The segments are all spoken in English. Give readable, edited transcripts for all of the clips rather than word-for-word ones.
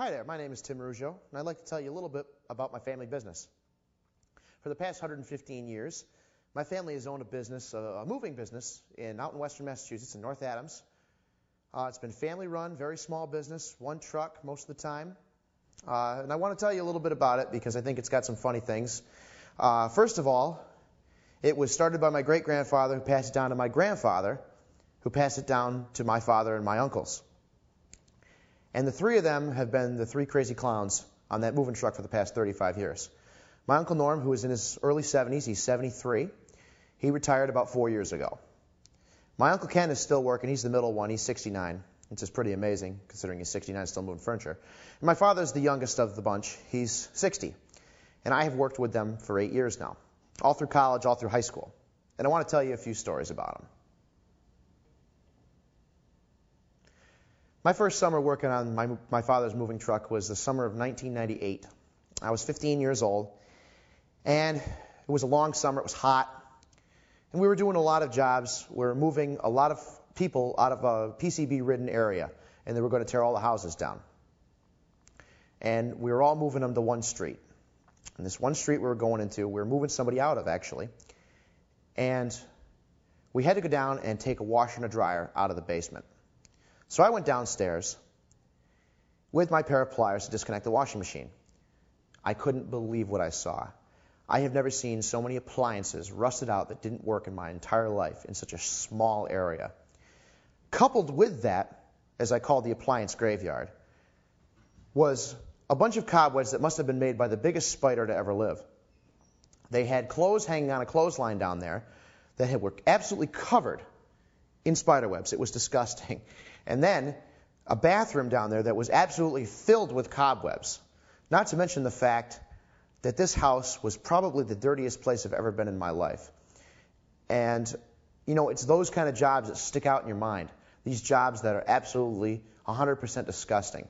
Hi there, my name is Tim Rougeau, and I'd like to tell you a little bit about my family business. For the past 115 years, my family has owned a business, a moving business, out in western Massachusetts, in North Adams. It's been family-run, very small business, one truck most of the time. And I want to tell you a little bit about it because I think it's got some funny things. First of all, it was started by my great-grandfather, who passed it down to my grandfather, who passed it down to my father and my uncles. And the three of them have been the three crazy clowns on that moving truck for the past 35 years. My Uncle Norm, who is in his early 70s, he's 73. He retired about 4 years ago. My Uncle Ken is still working. He's the middle one. He's 69. It's just pretty amazing, considering he's 69 and still moving furniture. And my father's the youngest of the bunch. He's 60. And I have worked with them for 8 years now, all through college, all through high school. And I want to tell you a few stories about them. My first summer working on my father's moving truck was the summer of 1998. I was 15 years old, and it was a long summer. It was hot, and we were doing a lot of jobs. We were moving a lot of people out of a PCB-ridden area, and they were going to tear all the houses down. And we were all moving them to one street. And this one street we were going into, we were moving somebody out of, actually. And we had to go down and take a washer and a dryer out of the basement. So I went downstairs with my pair of pliers to disconnect the washing machine. I couldn't believe what I saw. I have never seen so many appliances rusted out that didn't work in my entire life in such a small area. Coupled with that, as I called the appliance graveyard, was a bunch of cobwebs that must have been made by the biggest spider to ever live. They had clothes hanging on a clothesline down there that were absolutely covered in spider webs. It was disgusting. And then a bathroom down there that was absolutely filled with cobwebs. Not to mention the fact that this house was probably the dirtiest place I've ever been in my life. And, you know, it's those kind of jobs that stick out in your mind. These jobs that are absolutely 100% disgusting.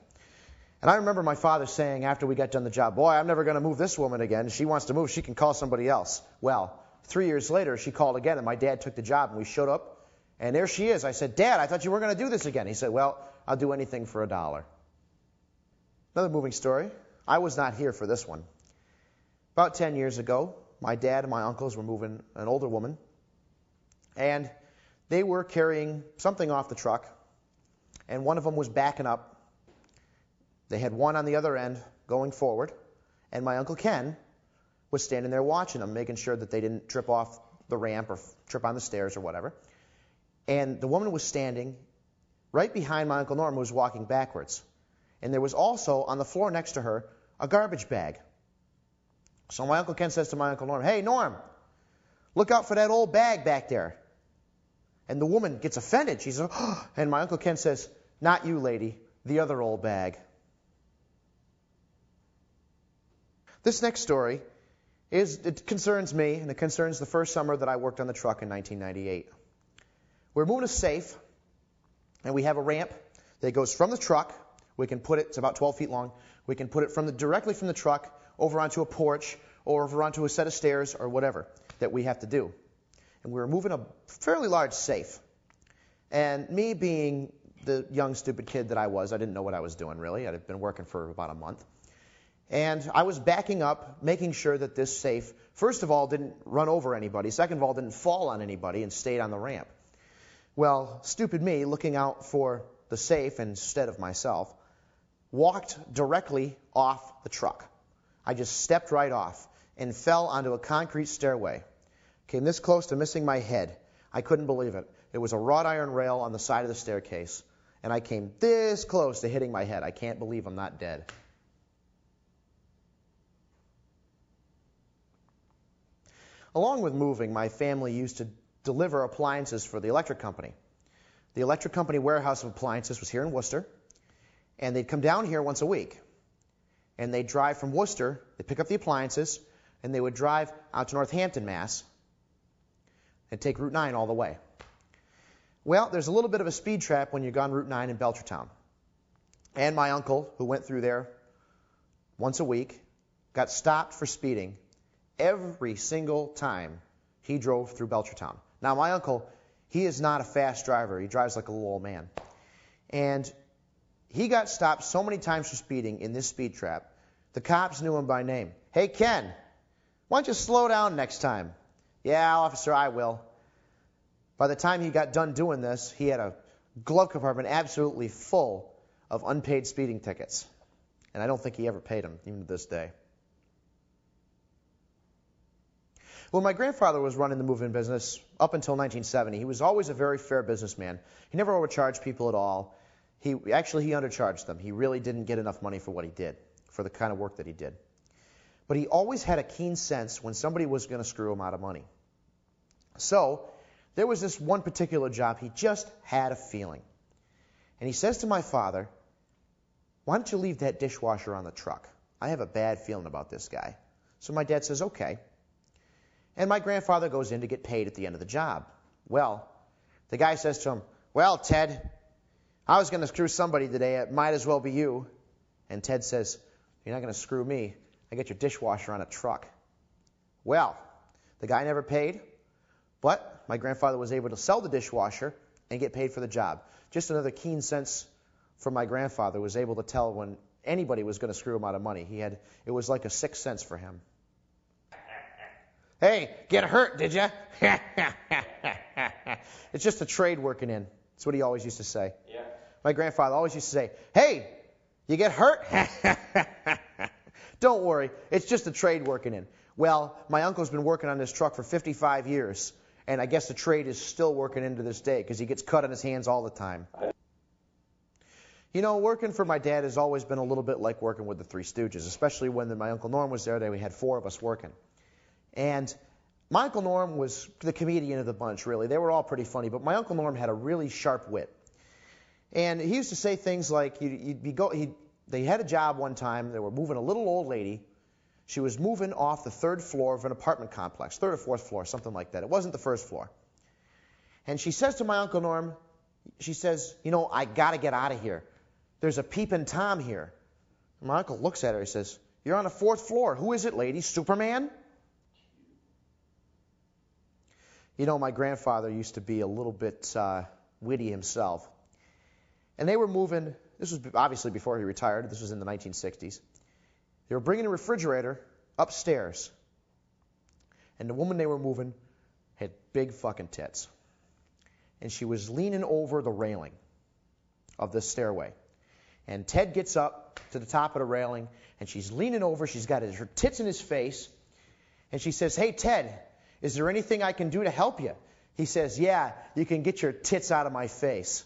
And I remember my father saying after we got done the job, "Boy, I'm never going to move this woman again. If she wants to move, she can call somebody else." Well, 3 years later, she called again, and my dad took the job, and we showed up. And there she is. I said, "Dad, I thought you were going to do this again." He said, "Well, I'll do anything for $1." Another moving story. I was not here for this one. About 10 years ago, my dad and my uncles were moving an older woman, and they were carrying something off the truck, and one of them was backing up. They had one on the other end going forward, and my Uncle Ken was standing there watching them, making sure that they didn't trip off the ramp or trip on the stairs or whatever. And the woman was standing right behind my Uncle Norm, who was walking backwards. And there was also, on the floor next to her, a garbage bag. So my Uncle Ken says to my Uncle Norm, "Hey, Norm, look out for that old bag back there." And the woman gets offended. She says, "Oh," and my Uncle Ken says, "Not you, lady, the other old bag." This next story it concerns me, and it concerns the first summer that I worked on the truck in 1998. We're moving a safe, and we have a ramp that goes from the truck. We can put it, it's about 12 feet long. We can put it directly from the truck over onto a porch or over onto a set of stairs or whatever that we have to do. And we were moving a fairly large safe. And me being the young, stupid kid that I was, I didn't know what I was doing, really. I'd been working for about a month. And I was backing up, making sure that this safe, first of all, didn't run over anybody. Second of all, didn't fall on anybody and stayed on the ramp. Well, stupid me, looking out for the safe instead of myself, walked directly off the truck. I just stepped right off and fell onto a concrete stairway. Came this close to missing my head. I couldn't believe it. It was a wrought iron rail on the side of the staircase, and I came this close to hitting my head. I can't believe I'm not dead. Along with moving, my family used to deliver appliances for the electric company. The electric company warehouse of appliances was here in Worcester, and they'd come down here once a week. And they'd drive from Worcester, they'd pick up the appliances, and they would drive out to Northampton, Mass, and take Route 9 all the way. Well, there's a little bit of a speed trap when you're on Route 9 in Belchertown. And my uncle, who went through there once a week, got stopped for speeding every single time he drove through Belchertown. Now, my uncle, he is not a fast driver. He drives like a little old man. And He got stopped so many times for speeding in this speed trap, the cops knew him by name. Hey, Ken, why don't you slow down next time? Yeah, officer, I will. By the time he got done doing this, he had a glove compartment absolutely full of unpaid speeding tickets. And I don't think he ever paid them, even to this day. When my grandfather was running the moving business up until 1970, he was always a very fair businessman. He never overcharged people at all. He undercharged them. He really didn't get enough money for what he did, for the kind of work that he did. But he always had a keen sense when somebody was going to screw him out of money. So there was this one particular job he just had a feeling. And he says to my father, why don't you leave that dishwasher on the truck? I have a bad feeling about this guy. So my dad says, okay. And my grandfather goes in to get paid at the end of the job. Well, the guy says to him, well, Ted, I was going to screw somebody today. It might as well be you. And Ted says, you're not going to screw me. I get your dishwasher on a truck. Well, the guy never paid, but my grandfather was able to sell the dishwasher and get paid for the job. Just another keen sense from my grandfather, was able to tell when anybody was going to screw him out of money. It was like a sixth sense for him. Hey, get hurt, did you? It's just a trade working in. That's what he always used to say. Yeah. My grandfather always used to say, hey, you get hurt? Don't worry, it's just a trade working in. Well, my uncle's been working on this truck for 55 years, and I guess the trade is still working into this day because he gets cut on his hands all the time. You know, working for my dad has always been a little bit like working with the Three Stooges, especially when my Uncle Norm was there. We had four of us working. And my Uncle Norm was the comedian of the bunch, really. They were all pretty funny, but my Uncle Norm had a really sharp wit. And he used to say things like, they had a job one time, they were moving a little old lady. She was moving off the third floor of an apartment complex, third or fourth floor, something like that. It wasn't the first floor. And she says to my Uncle Norm, she says, you know, I got to get out of here. There's a peeping Tom here. And my uncle looks at her, he says, you're on the fourth floor. Who is it, lady? Superman? You know, my grandfather used to be a little bit witty himself. And they were moving, this was obviously before he retired, this was in the 1960s. They were bringing a refrigerator upstairs. And the woman they were moving had big fucking tits. And she was leaning over the railing of this stairway. And Ted gets up to the top of the railing, and she's leaning over. She's got her tits in his face. And she says, hey, Ted, is there anything I can do to help you? He says, yeah, you can get your tits out of my face.